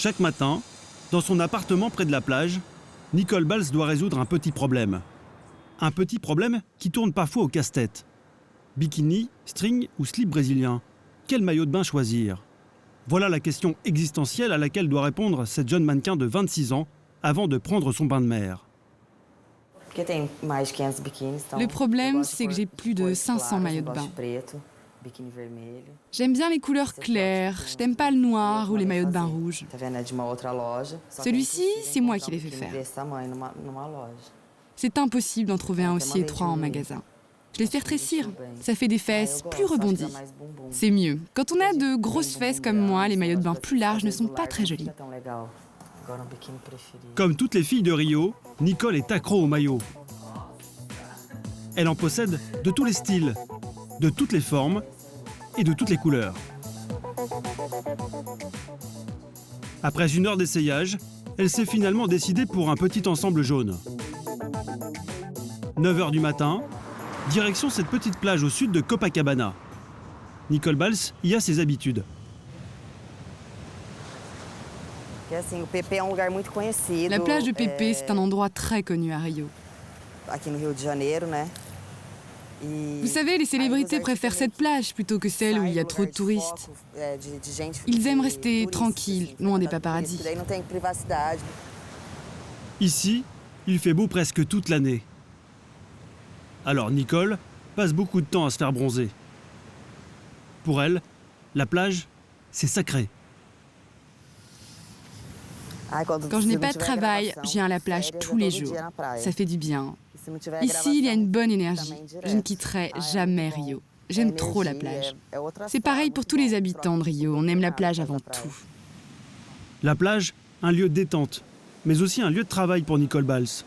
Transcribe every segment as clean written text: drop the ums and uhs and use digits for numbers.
Chaque matin, dans son appartement près de la plage, Nicole Balz doit résoudre un petit problème. Un petit problème qui tourne parfois au casse-tête. Bikini, string ou slip brésilien? Quel maillot de bain choisir? Voilà la question existentielle à laquelle doit répondre cette jeune mannequin de 26 ans avant de prendre son bain de mer. Le problème, c'est que j'ai plus de 500 maillots de bain. J'aime bien les couleurs claires, je n'aime pas le noir ou les maillots de bain rouges. Celui-ci, c'est moi qui l'ai fait faire. C'est impossible d'en trouver un aussi étroit en magasin. Je les fais rétrécir, ça fait des fesses plus rebondies. C'est mieux. Quand on a de grosses fesses comme moi, les maillots de bain plus larges ne sont pas très jolis. Comme toutes les filles de Rio, Nicole est accro aux maillots. Elle en possède de tous les styles, de toutes les formes et de toutes les couleurs. Après une heure d'essayage, elle s'est finalement décidée pour un petit ensemble jaune. 9h du matin, direction cette petite plage au sud de Copacabana. Nicole Balz y a ses habitudes. La plage de Pepe, c'est un endroit très connu à Rio. Vous savez, les célébrités préfèrent cette plage plutôt que celle où il y a trop de touristes. Ils aiment rester tranquilles, loin des paparazzis. Ici, il fait beau presque toute l'année. Alors Nicole passe beaucoup de temps à se faire bronzer. Pour elle, la plage, c'est sacré. Quand je n'ai pas de travail, je viens à la plage tous les jours. Ça fait du bien. Ici, il y a une bonne énergie. Je ne quitterai jamais Rio. J'aime trop la plage. C'est pareil pour tous les habitants de Rio. On aime la plage avant tout. La plage, un lieu de détente, mais aussi un lieu de travail pour Nicole Balz.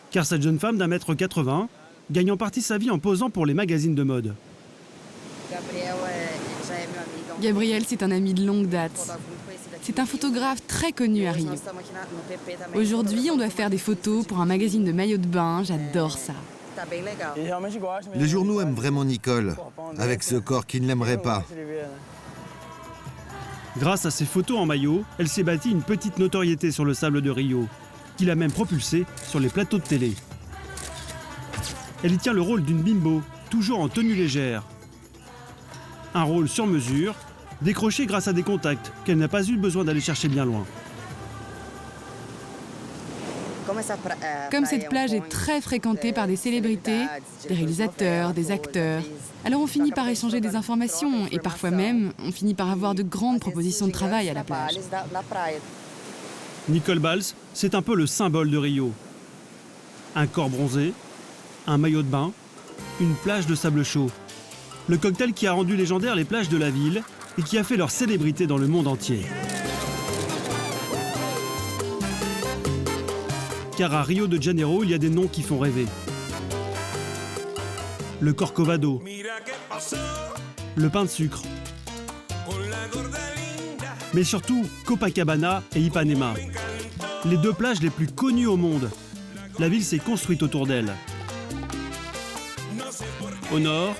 Car cette jeune femme d'1,80 m gagne en partie sa vie en posant pour les magazines de mode. Gabriel, c'est un ami de longue date. C'est un photographe très connu à Rio. Aujourd'hui, on doit faire des photos pour un magazine de maillots de bain. J'adore ça. Les journaux aiment vraiment Nicole, avec ce corps qui ne l'aimerait pas. Grâce à ses photos en maillot, elle s'est bâtie une petite notoriété sur le sable de Rio, qui l'a même propulsée sur les plateaux de télé. Elle y tient le rôle d'une bimbo, toujours en tenue légère. Un rôle sur mesure, décroché grâce à des contacts qu'elle n'a pas eu besoin d'aller chercher bien loin. Comme cette plage est très fréquentée par des célébrités, des réalisateurs, des acteurs, alors on finit par échanger des informations et parfois même, on finit par avoir de grandes propositions de travail à la plage. Nicole Balz, c'est un peu le symbole de Rio. Un corps bronzé, un maillot de bain, une plage de sable chaud. Le cocktail qui a rendu légendaires les plages de la ville et qui a fait leur célébrité dans le monde entier. Car à Rio de Janeiro, il y a des noms qui font rêver. Le Corcovado, le pain de sucre, mais surtout Copacabana et Ipanema, les deux plages les plus connues au monde. La ville s'est construite autour d'elles. Au nord,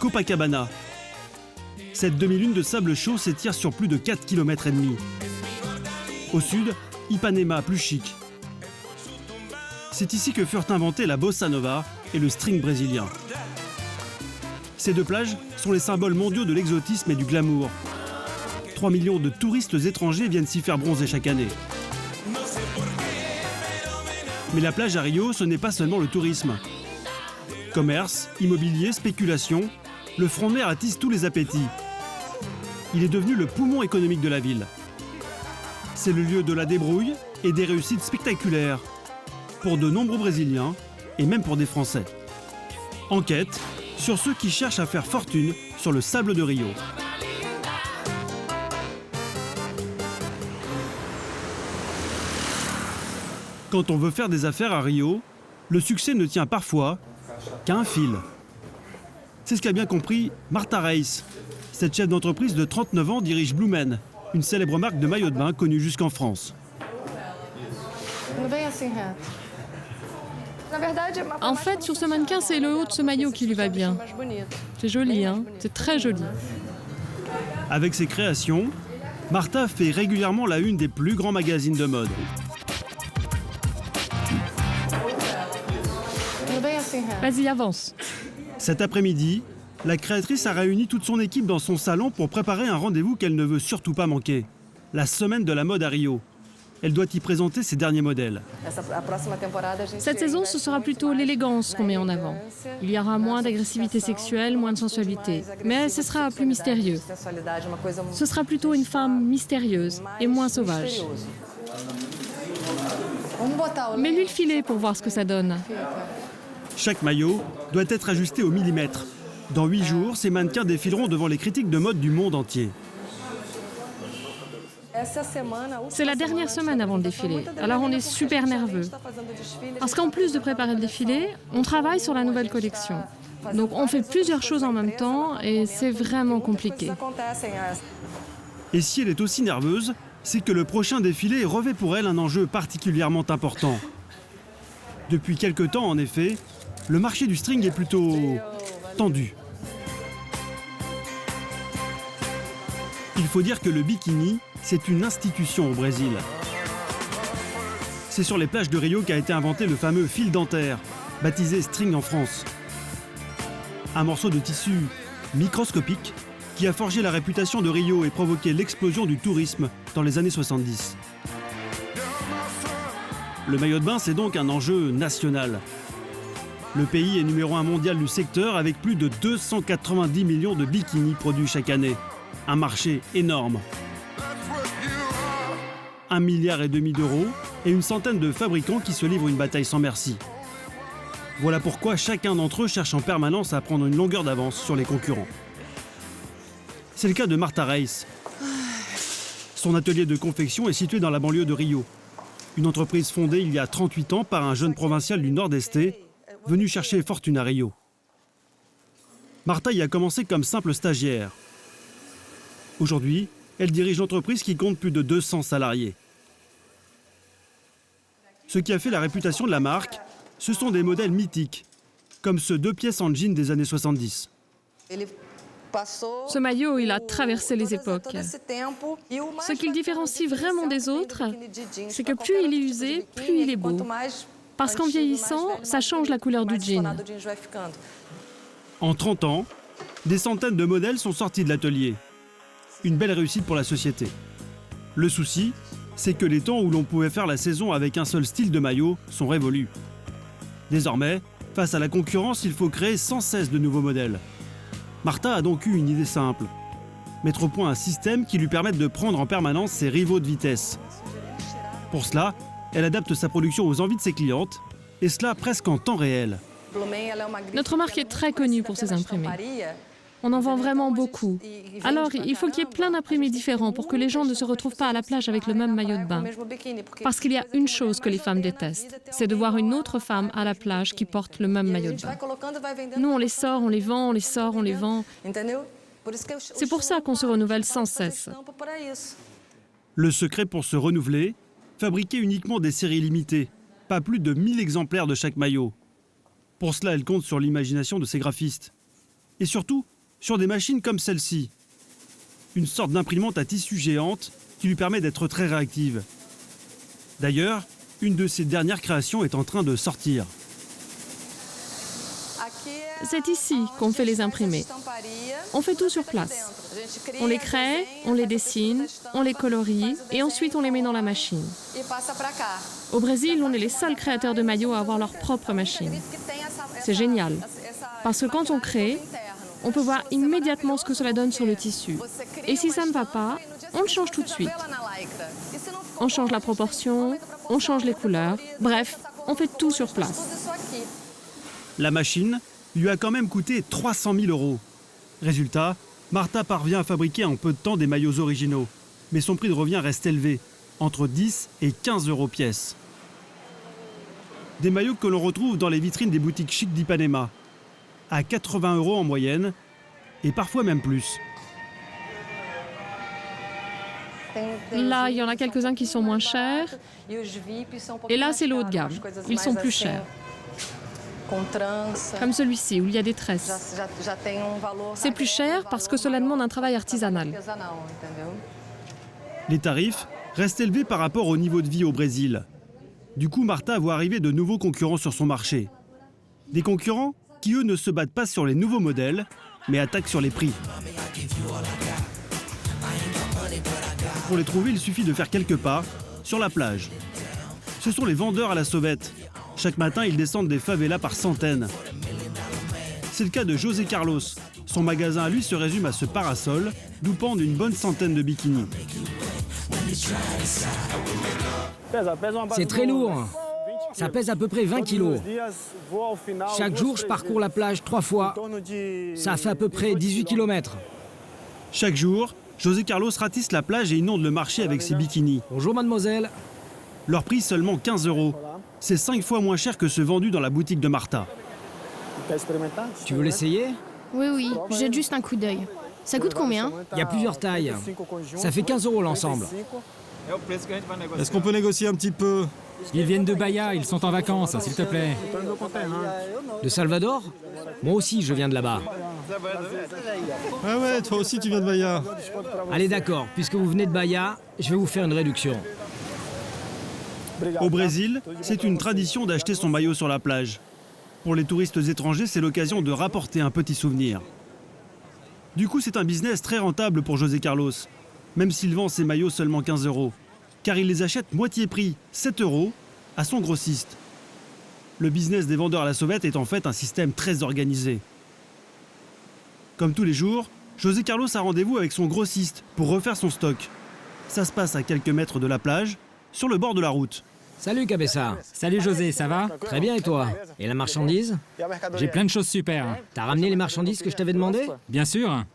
Copacabana. Cette demi-lune de sable chaud s'étire sur plus de 4,5 km. Au sud, Ipanema, plus chic. C'est ici que furent inventés la bossa nova et le string brésilien. Ces deux plages sont les symboles mondiaux de l'exotisme et du glamour. 3 millions de touristes étrangers viennent s'y faire bronzer chaque année. Mais la plage à Rio, ce n'est pas seulement le tourisme. Commerce, immobilier, spéculation, le front de mer attise tous les appétits. Il est devenu le poumon économique de la ville. C'est le lieu de la débrouille et des réussites spectaculaires pour de nombreux Brésiliens et même pour des Français. Enquête sur ceux qui cherchent à faire fortune sur le sable de Rio. Quand on veut faire des affaires à Rio, le succès ne tient parfois qu'à un fil. C'est ce qu'a bien compris Martha Reis. Cette chef d'entreprise de 39 ans dirige Blumen, une célèbre marque de maillots de bain connue jusqu'en France. En fait, sur ce mannequin, c'est le haut de ce maillot qui lui va bien. C'est joli, hein? C'est très joli. Avec ses créations, Marta fait régulièrement la une des plus grands magazines de mode. Vas-y, avance. Cet après-midi, la créatrice a réuni toute son équipe dans son salon pour préparer un rendez-vous qu'elle ne veut surtout pas manquer. La semaine de la mode à Rio. Elle doit y présenter ses derniers modèles. Cette saison, ce sera plutôt l'élégance qu'on met en avant. Il y aura moins d'agressivité sexuelle, moins de sensualité. Mais ce sera plus mystérieux. Ce sera plutôt une femme mystérieuse et moins sauvage. Mets-lui le filet pour voir ce que ça donne. Chaque maillot doit être ajusté au millimètre. Dans 8 jours, ces mannequins défileront devant les critiques de mode du monde entier. C'est la dernière semaine avant le défilé, alors on est super nerveux. Parce qu'en plus de préparer le défilé, on travaille sur la nouvelle collection. Donc on fait plusieurs choses en même temps et c'est vraiment compliqué. Et si elle est aussi nerveuse, c'est que le prochain défilé revêt pour elle un enjeu particulièrement important. Depuis quelque temps, en effet, le marché du string est plutôt tendu. Il faut dire que le bikini, c'est une institution au Brésil. C'est sur les plages de Rio qu'a été inventé le fameux fil dentaire, baptisé string en France. Un morceau de tissu microscopique qui a forgé la réputation de Rio et provoqué l'explosion du tourisme dans les années 70. Le maillot de bain, c'est donc un enjeu national. Le pays est numéro 1 mondial du secteur avec plus de 290 millions de bikinis produits chaque année. Un marché énorme. 1,5 milliard d'euros et une centaine de fabricants qui se livrent une bataille sans merci. Voilà pourquoi chacun d'entre eux cherche en permanence à prendre une longueur d'avance sur les concurrents. C'est le cas de Marta Reis. Son atelier de confection est situé dans la banlieue de Rio. Une entreprise fondée il y a 38 ans par un jeune provincial du Nord-Est venu chercher fortune à Rio. Marta y a commencé comme simple stagiaire. Aujourd'hui, elle dirige l'entreprise qui compte plus de 200 salariés. Ce qui a fait la réputation de la marque, ce sont des modèles mythiques, comme ce 2 pièces en jean des années 70. Ce maillot, il a traversé les époques. Ce qui le différencie vraiment des autres, c'est que plus il est usé, plus il est beau. Parce qu'en vieillissant, ça change la couleur du jean. En 30 ans, des centaines de modèles sont sortis de l'atelier. Une belle réussite pour la société. Le souci, c'est que les temps où l'on pouvait faire la saison avec un seul style de maillot sont révolus. Désormais, face à la concurrence, il faut créer sans cesse de nouveaux modèles. Marta a donc eu une idée simple. Mettre au point un système qui lui permette de prendre en permanence ses rivaux de vitesse. Pour cela, elle adapte sa production aux envies de ses clientes, et cela presque en temps réel. Notre marque est très connue pour ses imprimés. On en vend vraiment beaucoup. Alors, il faut qu'il y ait plein d'imprimés différents pour que les gens ne se retrouvent pas à la plage avec le même maillot de bain. Parce qu'il y a une chose que les femmes détestent, c'est de voir une autre femme à la plage qui porte le même maillot de bain. Nous, on les sort, on les vend, on les sort, on les vend. C'est pour ça qu'on se renouvelle sans cesse. Le secret pour se renouveler, fabriquer uniquement des séries limitées, pas plus de 1000 exemplaires de chaque maillot. Pour cela, elle compte sur l'imagination de ses graphistes. Et surtout, sur des machines comme celle-ci. Une sorte d'imprimante à tissu géante qui lui permet d'être très réactive. D'ailleurs, une de ses dernières créations est en train de sortir. C'est ici qu'on fait les imprimés. On fait tout sur place. On les crée, on les dessine, on les colorie et ensuite on les met dans la machine. Au Brésil, on est les seuls créateurs de maillots à avoir leur propre machine. C'est génial, parce que quand on crée, on peut voir immédiatement ce que cela donne sur le tissu. Et si ça ne va pas, on le change tout de suite. On change la proportion, on change les couleurs. Bref, on fait tout sur place. La machine lui a quand même coûté 300 000 €. Résultat, Marta parvient à fabriquer en peu de temps des maillots originaux. Mais son prix de revient reste élevé, entre 10 et 15 € pièce. Des maillots que l'on retrouve dans les vitrines des boutiques chics d'Ipanema, à 80 € en moyenne, et parfois même plus. Là, il y en a quelques-uns qui sont moins chers. Et là, c'est le haut de gamme. Ils sont plus chers. Comme celui-ci, où il y a des tresses. C'est plus cher parce que cela demande un travail artisanal. Les tarifs restent élevés par rapport au niveau de vie au Brésil. Du coup, Marta voit arriver de nouveaux concurrents sur son marché. Des concurrents qui, eux, ne se battent pas sur les nouveaux modèles, mais attaquent sur les prix. Pour les trouver, il suffit de faire quelques pas sur la plage. Ce sont les vendeurs à la sauvette. Chaque matin, ils descendent des favelas par centaines. C'est le cas de José Carlos. Son magasin à lui se résume à ce parasol, d'où pendent une bonne centaine de bikinis. C'est très lourd. Ça pèse à peu près 20 kilos. Chaque jour, je parcours la plage 3 fois. Ça fait à peu près 18 km. Chaque jour, José Carlos ratisse la plage et inonde le marché avec ses bikinis. Bonjour mademoiselle. Leur prix seulement 15 €. C'est 5 fois moins cher que ceux vendus dans la boutique de Marta. Tu veux l'essayer? Oui, jette juste un coup d'œil. Ça coûte combien? Il y a plusieurs tailles. Ça fait 15 € l'ensemble. Est-ce qu'on peut négocier un petit peu? Ils viennent de Bahia, ils sont en vacances, s'il te plaît. De Salvador? Moi aussi, je viens de là-bas. Ah ouais, toi aussi tu viens de Bahia. Allez d'accord, puisque vous venez de Bahia, je vais vous faire une réduction. Au Brésil, c'est une tradition d'acheter son maillot sur la plage. Pour les touristes étrangers, c'est l'occasion de rapporter un petit souvenir. Du coup, c'est un business très rentable pour José Carlos, même s'il vend ses maillots seulement 15 €, car il les achète moitié prix, 7 €, à son grossiste. Le business des vendeurs à la sauvette est en fait un système très organisé. Comme tous les jours, José Carlos a rendez-vous avec son grossiste pour refaire son stock. Ça se passe à quelques mètres de la plage, sur le bord de la route. Salut Cabessa. Salut José, ça va? Très bien et toi? Et la marchandise? J'ai plein de choses super. T'as ramené les marchandises que je t'avais demandé? Bien sûr.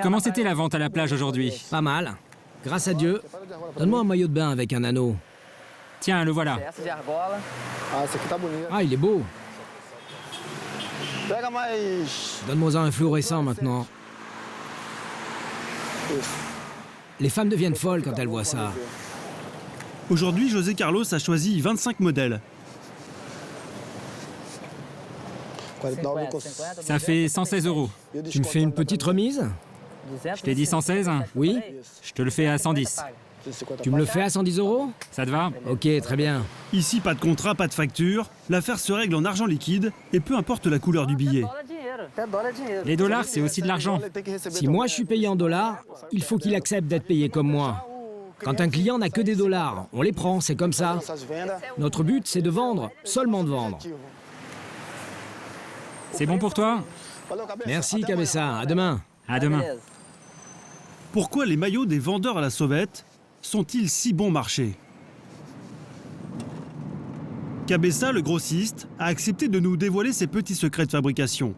Comment c'était la vente à la plage aujourd'hui? Pas mal. Grâce à Dieu. Donne-moi un maillot de bain avec un anneau. Tiens, le voilà. Ah, il est beau. Donne-moi un fluorescent maintenant. Les femmes deviennent folles quand elles voient ça. Aujourd'hui, José Carlos a choisi 25 modèles. Ça fait 116 €. Tu me fais une petite remise? Je t'ai dit 116? Oui. Je te le fais à 110. Tu me le fais à 110 €? Ça te va? Ok, très bien. Ici, pas de contrat, pas de facture. L'affaire se règle en argent liquide et peu importe la couleur du billet. Les dollars, c'est aussi de l'argent. Si moi je suis payé en dollars, il faut qu'il accepte d'être payé comme moi. Quand un client n'a que des dollars, on les prend, c'est comme ça. Notre but, c'est de vendre, seulement de vendre. C'est bon pour toi? Merci Cabessa, à demain. À demain. Pourquoi les maillots des vendeurs à la sauvette sont-ils si bon marché? Cabessa, le grossiste, a accepté de nous dévoiler ses petits secrets de fabrication.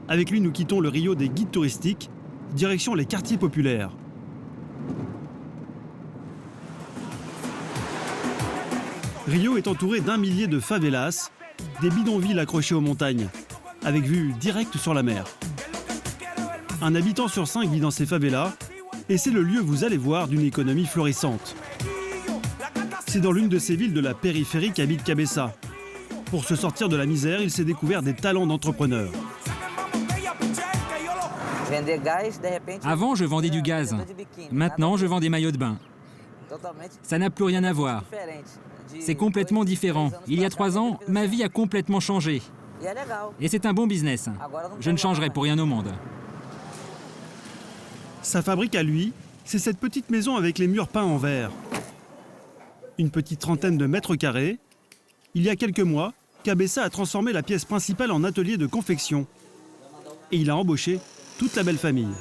Avec lui, nous quittons le Rio des guides touristiques, direction les quartiers populaires. Rio est entouré d'1 millier de favelas, des bidonvilles accrochés aux montagnes, avec vue directe sur la mer. Un habitant sur 5 vit dans ces favelas, et c'est le lieu, vous allez voir, d'une économie florissante. C'est dans l'une de ces villes de la périphérie qu'habite Cabessa. Pour se sortir de la misère, il s'est découvert des talents d'entrepreneur. Avant, je vendais du gaz. Maintenant, je vends des maillots de bain. Ça n'a plus rien à voir. C'est complètement différent. Il y a 3 ans, ma vie a complètement changé. Et c'est un bon business. Je ne changerai pour rien au monde. Sa fabrique à lui, c'est cette petite maison avec les murs peints en vert. Une petite trentaine de mètres carrés. Il y a quelques mois, Cabessa a transformé la pièce principale en atelier de confection. Et il a embauché toute la belle famille.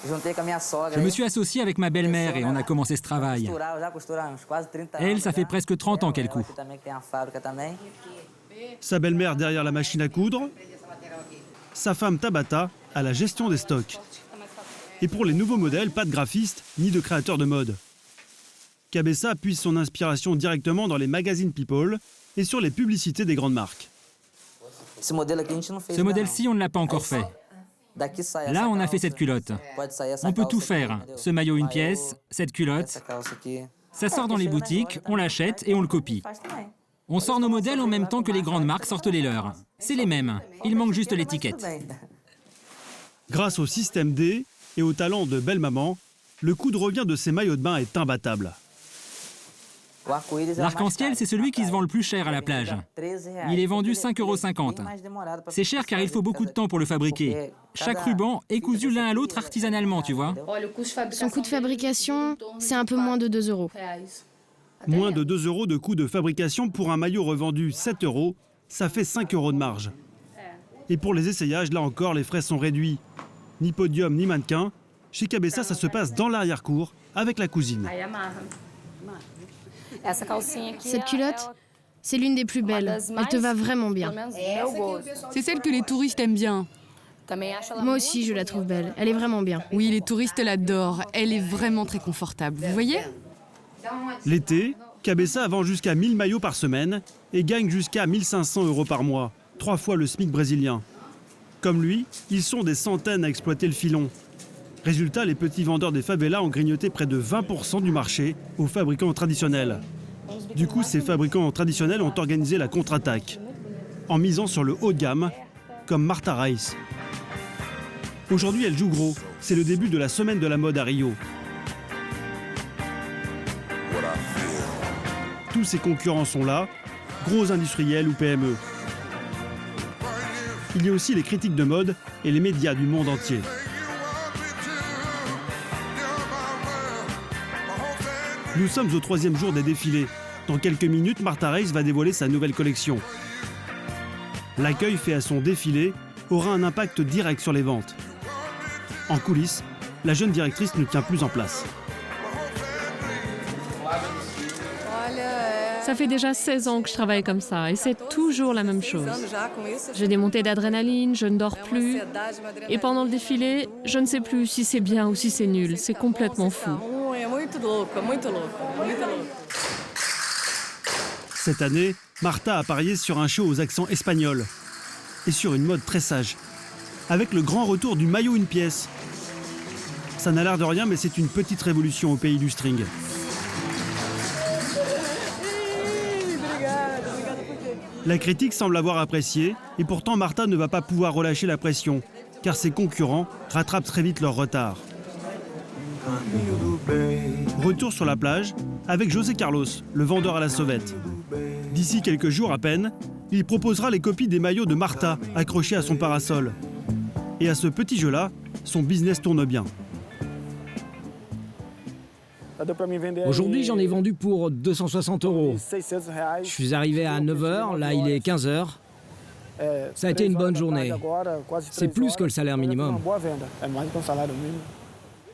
Je me suis associé avec ma belle-mère et on a commencé ce travail. Elle, ça fait presque 30 ans qu'elle coud. Sa belle-mère derrière la machine à coudre. Sa femme Tabata à la gestion des stocks. Et pour les nouveaux modèles, pas de graphiste ni de créateur de mode. Cabessa puise son inspiration directement dans les magazines People et sur les publicités des grandes marques. Ce modèle-ci, on ne l'a pas encore fait. Là, on a fait cette culotte. On peut tout faire. Ce maillot, une pièce, cette culotte. Ça sort dans les boutiques, on l'achète et on le copie. On sort nos modèles en même temps que les grandes marques sortent les leurs. C'est les mêmes. Il manque juste l'étiquette. Grâce au système D et au talent de belle maman, le coût de revient de ces maillots de bain est imbattable. L'arc-en-ciel, c'est celui qui se vend le plus cher à la plage. Il est vendu 5,50 €. C'est cher car il faut beaucoup de temps pour le fabriquer. Chaque ruban est cousu l'un à l'autre artisanalement, tu vois. Son coût de fabrication, c'est un peu moins de 2 €. Moins de 2 € de coût de fabrication pour un maillot revendu 7 €, ça fait 5 € de marge. Et pour les essayages, là encore, les frais sont réduits. Ni podium, ni mannequin. Chez Cabeça, ça se passe dans l'arrière-cour, avec la cousine. Cette culotte, c'est l'une des plus belles. Elle te va vraiment bien. C'est celle que les touristes aiment bien. Moi aussi, je la trouve belle. Elle est vraiment bien. Oui, les touristes l'adorent. Elle est vraiment très confortable. Vous voyez? L'été, Cabeça vend jusqu'à 1000 maillots par semaine et gagne jusqu'à 1500 € par mois, 3 fois le SMIC brésilien. Comme lui, ils sont des centaines à exploiter le filon. Résultat, les petits vendeurs des favelas ont grignoté près de 20% du marché aux fabricants traditionnels. Du coup, ces fabricants traditionnels ont organisé la contre-attaque, en misant sur le haut de gamme, comme Marta Reis. Aujourd'hui, elle joue gros. C'est le début de la semaine de la mode à Rio. Tous ses concurrents sont là, gros industriels ou PME. Il y a aussi les critiques de mode et les médias du monde entier. Nous sommes au 3e jour des défilés. Dans quelques minutes, Marta Reis va dévoiler sa nouvelle collection. L'accueil fait à son défilé aura un impact direct sur les ventes. En coulisses, la jeune directrice ne tient plus en place. Ça fait déjà 16 ans que je travaille comme ça et c'est toujours la même chose. J'ai des montées d'adrénaline, je ne dors plus. Et pendant le défilé, je ne sais plus si c'est bien ou si c'est nul. C'est complètement fou. Cette année, Marta a parié sur un show aux accents espagnols et sur une mode très sage, avec le grand retour du maillot une pièce. Ça n'a l'air de rien, mais c'est une petite révolution au pays du string. La critique semble avoir apprécié, et pourtant Marta ne va pas pouvoir relâcher la pression, car ses concurrents rattrapent très vite leur retard. Retour sur la plage avec José Carlos, le vendeur à la sauvette. D'ici quelques jours à peine, il proposera les copies des maillots de Marta accrochés à son parasol. Et à ce petit jeu-là, son business tourne bien. Aujourd'hui, j'en ai vendu pour 260 €. Je suis arrivé à 9 h, là il est 15 h. Ça a été une bonne journée. C'est plus que le salaire minimum.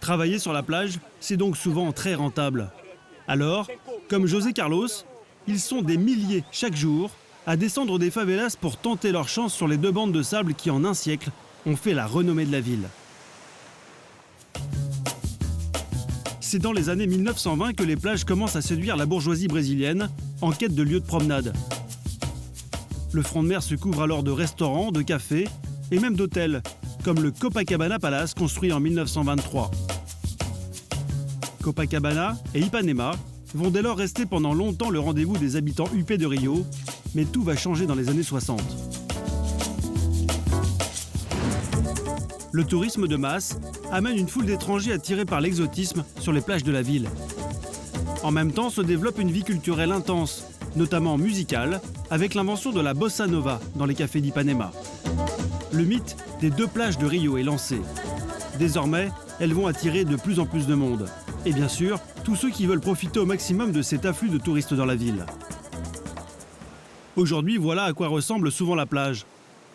Travailler sur la plage, c'est donc souvent très rentable. Alors, comme José Carlos, ils sont des milliers chaque jour à descendre des favelas pour tenter leur chance sur les 2 bandes de sable qui, en un siècle, ont fait la renommée de la ville. C'est dans les années 1920 que les plages commencent à séduire la bourgeoisie brésilienne en quête de lieux de promenade. Le front de mer se couvre alors de restaurants, de cafés et même d'hôtels, comme le Copacabana Palace construit en 1923. Copacabana et Ipanema vont dès lors rester pendant longtemps le rendez-vous des habitants huppés de Rio, mais tout va changer dans les années 60. Le tourisme de masse amène une foule d'étrangers attirés par l'exotisme sur les plages de la ville. En même temps se développe une vie culturelle intense, notamment musicale, avec l'invention de la bossa nova dans les cafés d'Ipanema. Le mythe des 2 plages de Rio est lancé. Désormais, elles vont attirer de plus en plus de monde. Et bien sûr, tous ceux qui veulent profiter au maximum de cet afflux de touristes dans la ville. Aujourd'hui, voilà à quoi ressemble souvent la plage.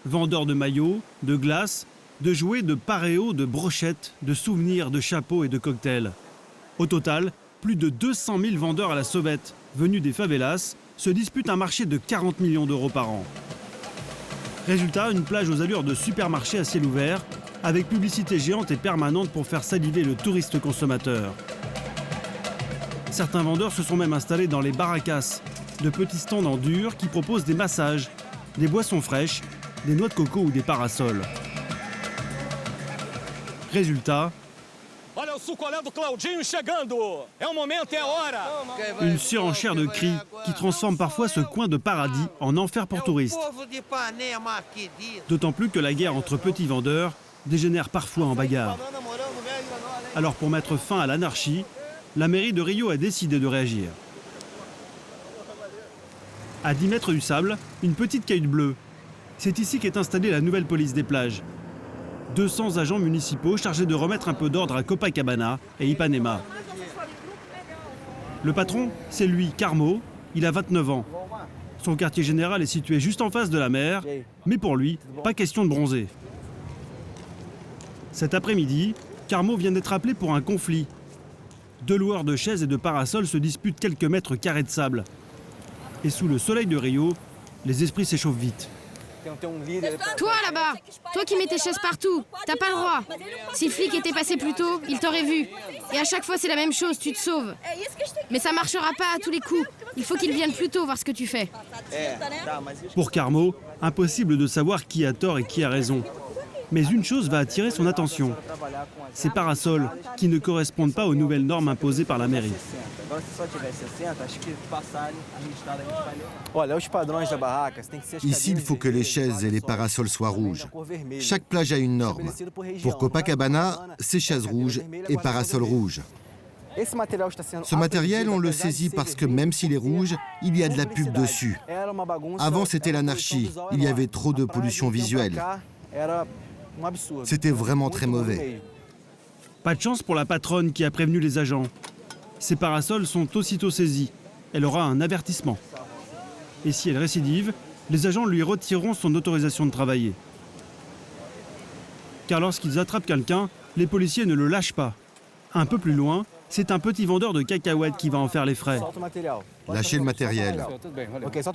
Vendeurs de maillots, de glace, de jouets, de paréos, de brochettes, de souvenirs, de chapeaux et de cocktails. Au total, plus de 200 000 vendeurs à la sauvette, venus des favelas, se disputent un marché de 40 millions d'euros par an. Résultat, une plage aux allures de supermarché à ciel ouvert, avec publicité géante et permanente pour faire saliver le touriste consommateur. Certains vendeurs se sont même installés dans les barracas, de petits stands en dur qui proposent des massages, des boissons fraîches, des noix de coco ou des parasols. Résultat, une surenchère de cris qui transforme parfois ce coin de paradis en enfer pour touristes. D'autant plus que la guerre entre petits vendeurs dégénère parfois en bagarre. Alors pour mettre fin à l'anarchie, la mairie de Rio a décidé de réagir. À 10 mètres du sable, une petite cahute bleue. C'est ici qu'est installée la nouvelle police des plages. 200 agents municipaux chargés de remettre un peu d'ordre à Copacabana et Ipanema. Le patron, c'est lui, Carmo, il a 29 ans. Son quartier général est situé juste en face de la mer, mais pour lui, pas question de bronzer. Cet après-midi, Carmo vient d'être appelé pour un conflit. 2 loueurs de chaises et de parasols se disputent quelques mètres carrés de sable. Et sous le soleil de Rio, les esprits s'échauffent vite. Toi là-bas, toi qui mets tes chaises partout, t'as pas le droit. Si le flic était passé plus tôt, il t'aurait vu. Et à chaque fois c'est la même chose, tu te sauves. Mais ça marchera pas à tous les coups. Il faut qu'il vienne plus tôt voir ce que tu fais. Pour Carmo, impossible de savoir qui a tort et qui a raison. Mais une chose va attirer son attention. Ces parasols qui ne correspondent pas aux nouvelles normes imposées par la mairie. Ici, il faut que les chaises et les parasols soient rouges. Chaque plage a une norme. Pour Copacabana, c'est chaises rouges et parasols rouges. Ce matériel, on le saisit parce que même s'il est rouge, il y a de la pub dessus. Avant, c'était l'anarchie. Il y avait trop de pollution visuelle. C'était vraiment très mauvais. Pas de chance pour la patronne qui a prévenu les agents. Ces parasols sont aussitôt saisis. Elle aura un avertissement. Et si elle récidive, les agents lui retireront son autorisation de travailler. Car lorsqu'ils attrapent quelqu'un, les policiers ne le lâchent pas. Un peu plus loin, c'est un petit vendeur de cacahuètes qui va en faire les frais. Lâchez le matériel.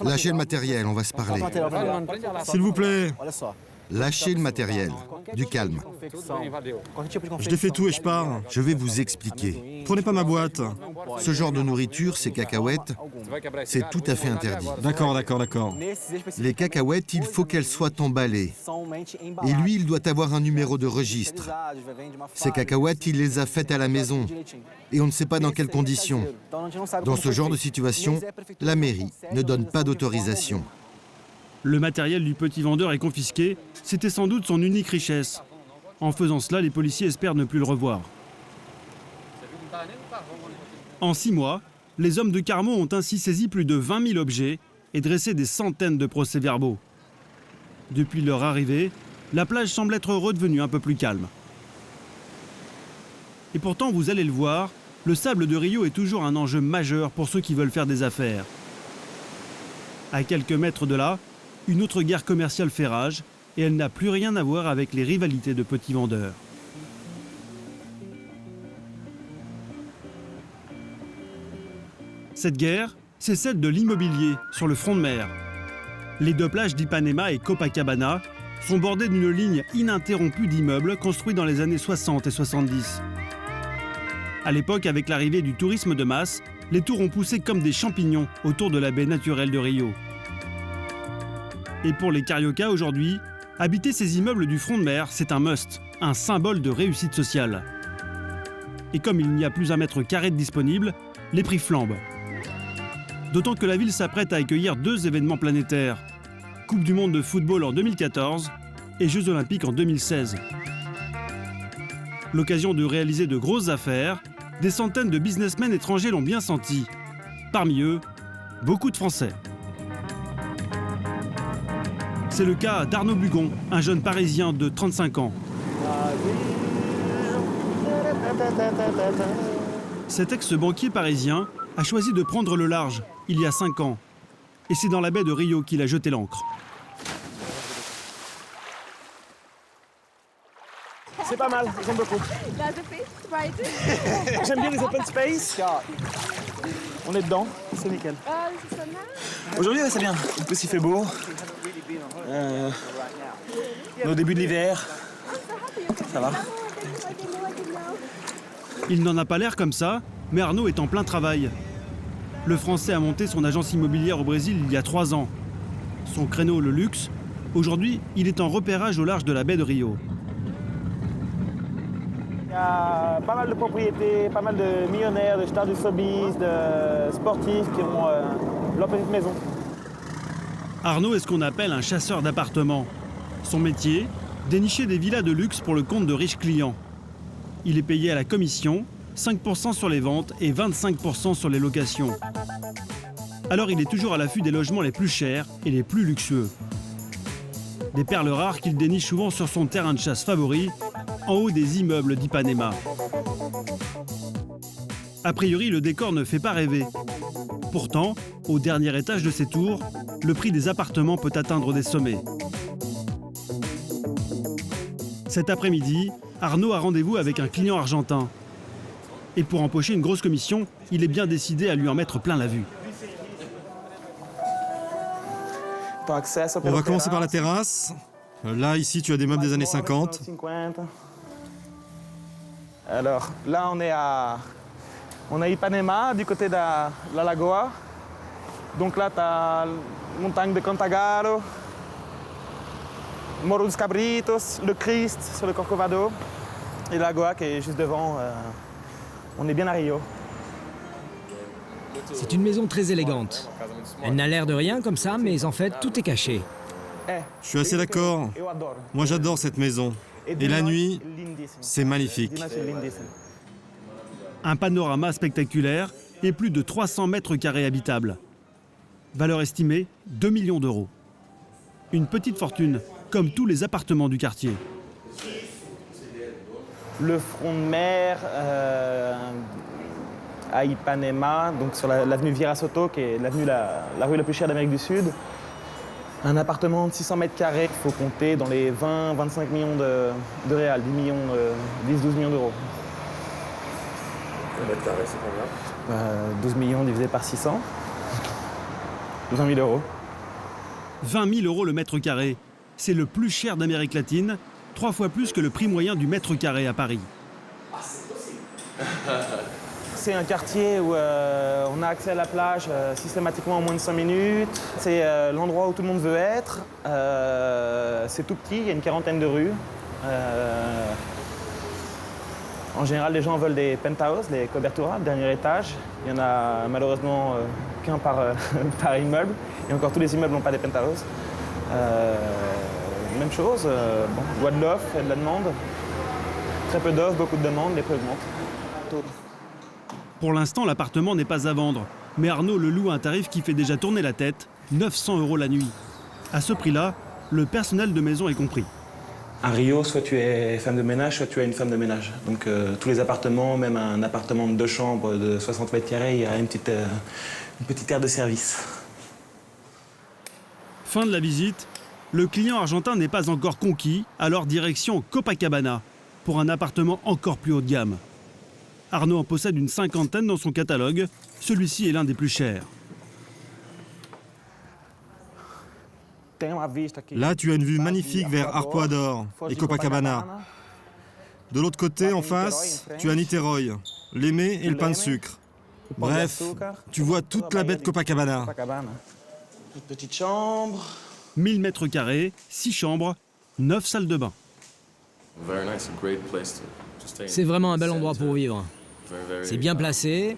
Lâchez le matériel, on va se parler. S'il vous plaît. Lâchez le matériel. Du calme. Je défais tout et je pars. Je vais vous expliquer. Prenez pas ma boîte. Ce genre de nourriture, ces cacahuètes, c'est tout à fait interdit. D'accord. Les cacahuètes, il faut qu'elles soient emballées. Et lui, il doit avoir un numéro de registre. Ces cacahuètes, il les a faites à la maison. Et on ne sait pas dans quelles conditions. Dans ce genre de situation, la mairie ne donne pas d'autorisation. Le matériel du petit vendeur est confisqué. C'était sans doute son unique richesse. En faisant cela, les policiers espèrent ne plus le revoir. En 6 mois, les hommes de Carmo ont ainsi saisi plus de 20 000 objets et dressé des centaines de procès-verbaux. Depuis leur arrivée, la plage semble être redevenue un peu plus calme. Et pourtant, vous allez le voir, le sable de Rio est toujours un enjeu majeur pour ceux qui veulent faire des affaires. À quelques mètres de là, une autre guerre commerciale fait rage et elle n'a plus rien à voir avec les rivalités de petits vendeurs. Cette guerre, c'est celle de l'immobilier sur le front de mer. Les 2 plages d'Ipanema et Copacabana sont bordées d'une ligne ininterrompue d'immeubles construits dans les années 60 et 70. À l'époque, avec l'arrivée du tourisme de masse, les tours ont poussé comme des champignons autour de la baie naturelle de Rio. Et pour les cariocas aujourd'hui, habiter ces immeubles du front de mer, c'est un must, un symbole de réussite sociale. Et comme il n'y a plus un mètre carré de disponible, les prix flambent. D'autant que la ville s'apprête à accueillir 2 événements planétaires. Coupe du monde de football en 2014 et Jeux olympiques en 2016. L'occasion de réaliser de grosses affaires, des centaines de businessmen étrangers l'ont bien senti. Parmi eux, beaucoup de Français. C'est le cas d'Arnaud Bugon, un jeune Parisien de 35 ans. Cet ex-banquier parisien a choisi de prendre le large il y a 5 ans. Et c'est dans la baie de Rio qu'il a jeté l'ancre. C'est pas mal, j'aime beaucoup. J'aime bien les open space. On est dedans, c'est nickel. Aujourd'hui, c'est bien. En plus, il fait beau. Au début de l'hiver, ça va. Il n'en a pas l'air comme ça, mais Arnaud est en plein travail. Le Français a monté son agence immobilière au Brésil il y a 3 ans. Son créneau, le luxe, aujourd'hui, il est en repérage au large de la baie de Rio. Il y a pas mal de propriétés, pas mal de millionnaires, de stars du showbiz, de sportifs qui ont leur petite maison. Arnaud est ce qu'on appelle un chasseur d'appartements. Son métier, dénicher des villas de luxe pour le compte de riches clients. Il est payé à la commission, 5% sur les ventes et 25% sur les locations. Alors il est toujours à l'affût des logements les plus chers et les plus luxueux. Des perles rares qu'il déniche souvent sur son terrain de chasse favori, en haut des immeubles d'Ipanema. A priori, le décor ne fait pas rêver. Pourtant, au dernier étage de ces tours, le prix des appartements peut atteindre des sommets. Cet après-midi, Arnaud a rendez-vous avec un client argentin. Et pour empocher une grosse commission, il est bien décidé à lui en mettre plein la vue. On va commencer par la terrasse. Là, ici, tu as des meubles des années 50. Alors, là, on est à Ipanema, du côté de la Lagoa. Donc là, tu as la montagne de Cantagalo, Morro dos Cabritos, le Christ sur le Corcovado et la Lagoa qui est juste devant. On est bien à Rio. C'est une maison très élégante. Elle n'a l'air de rien comme ça, mais en fait, tout est caché. Je suis assez d'accord. Moi, j'adore cette maison. Et la nuit, c'est magnifique. Un panorama spectaculaire et plus de 300 mètres carrés habitables. Valeur estimée, 2 millions d'euros. Une petite fortune, comme tous les appartements du quartier. Le front de mer à Ipanema, donc sur l'avenue Vieira Soto, qui est la rue la plus chère d'Amérique du Sud. Un appartement de 600 mètres carrés, il faut compter dans les 20-25 millions de réals, 10-12 millions d'euros. Un mètre carré, c'est combien 12 millions divisé par 600, 20 000 euros. 20 000 euros le mètre carré. C'est le plus cher d'Amérique latine, 3 fois plus que le prix moyen du mètre carré à Paris. C'est un quartier où on a accès à la plage systématiquement en moins de 5 minutes. C'est l'endroit où tout le monde veut être. C'est tout petit, il y a une quarantaine de rues. En général, les gens veulent des penthouses, des coberturas, le dernier étage. Il y en a malheureusement qu'un par immeuble. Et encore, tous les immeubles n'ont pas des penthouses. Même chose, loi de l'offre et de la demande. Très peu d'offres, beaucoup de demandes, les prix augmentent. Pour l'instant, l'appartement n'est pas à vendre. Mais Arnaud le loue à un tarif qui fait déjà tourner la tête, 900 euros la nuit. À ce prix-là, le personnel de maison est compris. À Rio, soit tu es femme de ménage, soit tu es une femme de ménage. Donc tous les appartements, même un appartement de 2 chambres de 60 mètres carrés, il y a une petite aire de service. Fin de la visite. Le client argentin n'est pas encore conquis, alors direction Copacabana, pour un appartement encore plus haut de gamme. Arnaud en possède une 50aine dans son catalogue. Celui-ci est l'un des plus chers. Là, tu as une vue magnifique vers Arpoador et Copacabana. De l'autre côté, en face, tu as Niterói, l'Aimé et le pain de sucre. Bref, tu vois toute la baie de Copacabana. Une petite chambre. 1000 mètres carrés, 6 chambres, 9 salles de bain. C'est vraiment un bel endroit pour vivre. C'est bien placé.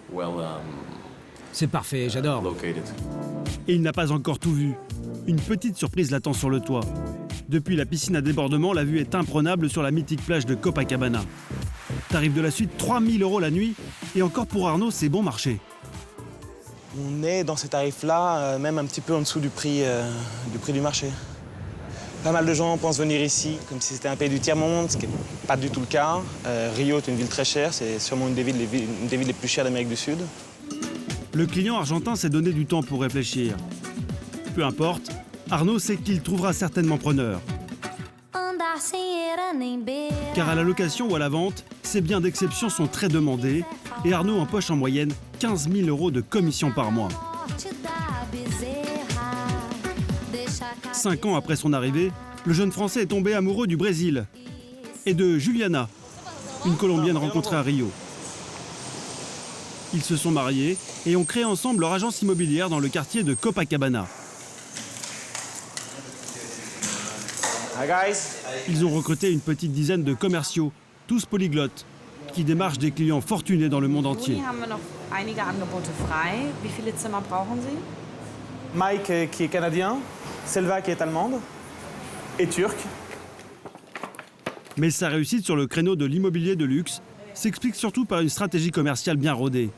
C'est parfait, j'adore. Et il n'a pas encore tout vu. Une petite surprise l'attend sur le toit. Depuis la piscine à débordement, la vue est imprenable sur la mythique plage de Copacabana. Tarif de la suite, 3 000 euros la nuit. Et encore pour Arnaud, c'est bon marché. On est dans ces tarifs-là, même un petit peu en dessous du prix du marché. Pas mal de gens pensent venir ici comme si c'était un pays du tiers-monde, ce qui n'est pas du tout le cas. Rio est une ville très chère, c'est sûrement une des villes les plus chères d'Amérique du Sud. Le client argentin s'est donné du temps pour réfléchir. Peu importe, Arnaud sait qu'il trouvera certainement preneur. Car à la location ou à la vente, ces biens d'exception sont très demandés et Arnaud empoche en moyenne 15 000 euros de commission par mois. 5 ans après son arrivée, le jeune Français est tombé amoureux du Brésil et de Juliana, une Colombienne rencontrée à Rio. Ils se sont mariés et ont créé ensemble leur agence immobilière dans le quartier de Copacabana. Ils ont recruté une petite dizaine de commerciaux, tous polyglottes, qui démarchent des clients fortunés dans le monde entier. Mike qui est canadien, Selva qui est allemande et turque. Mais sa réussite sur le créneau de l'immobilier de luxe s'explique surtout par une stratégie commerciale bien rodée.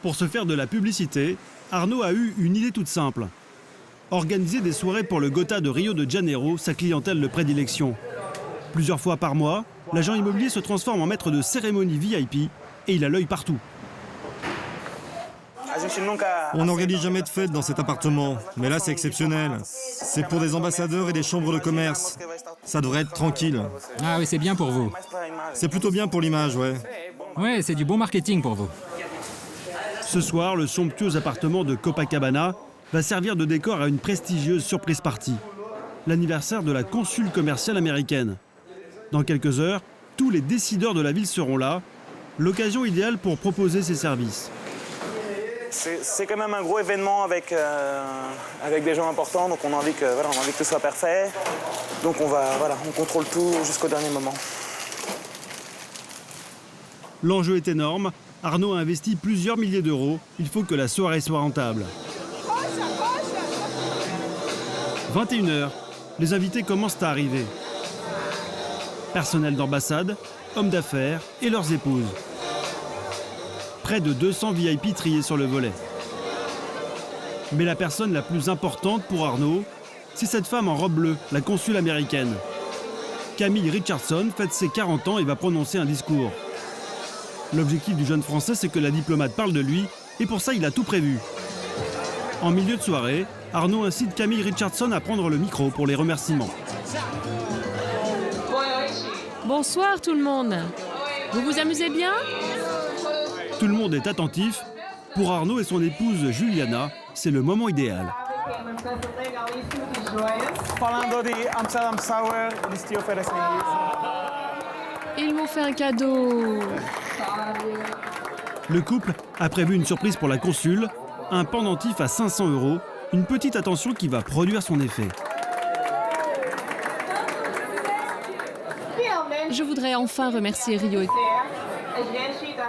Pour se faire de la publicité, Arnaud a eu une idée toute simple. Organiser des soirées pour le Gotha de Rio de Janeiro, sa clientèle de prédilection. Plusieurs fois par mois, l'agent immobilier se transforme en maître de cérémonie VIP et il a l'œil partout. On n'organise jamais de fête dans cet appartement, mais là c'est exceptionnel. C'est pour des ambassadeurs et des chambres de commerce. Ça devrait être tranquille. Ah oui, c'est bien pour vous. C'est plutôt bien pour l'image, ouais. Ouais, c'est du bon marketing pour vous. Ce soir, le somptueux appartement de Copacabana va servir de décor à une prestigieuse surprise party. L'anniversaire de la consul commerciale américaine. Dans quelques heures, tous les décideurs de la ville seront là. L'occasion idéale pour proposer ses services. C'est quand même un gros événement avec des gens importants, donc on a envie que tout soit parfait. Donc on contrôle tout jusqu'au dernier moment. L'enjeu est énorme. Arnaud a investi plusieurs milliers d'euros. Il faut que la soirée soit rentable. 21h, les invités commencent à arriver. Personnel d'ambassade, hommes d'affaires et leurs épouses. Près de 200 VIP triés sur le volet. Mais la personne la plus importante pour Arnaud, c'est cette femme en robe bleue, la consul américaine. Camille Richardson fête ses 40 ans et va prononcer un discours. L'objectif du jeune Français, c'est que la diplomate parle de lui, et pour ça, il a tout prévu. En milieu de soirée, Arnaud incite Camille Richardson à prendre le micro pour les remerciements. Bonsoir tout le monde. Vous vous amusez bien? Tout le monde est attentif. Pour Arnaud et son épouse Juliana, c'est le moment idéal. Ils m'ont fait un cadeau. Le couple a prévu une surprise pour la consul, un pendentif à 500 €, une petite attention qui va produire son effet. Je voudrais enfin remercier Rio.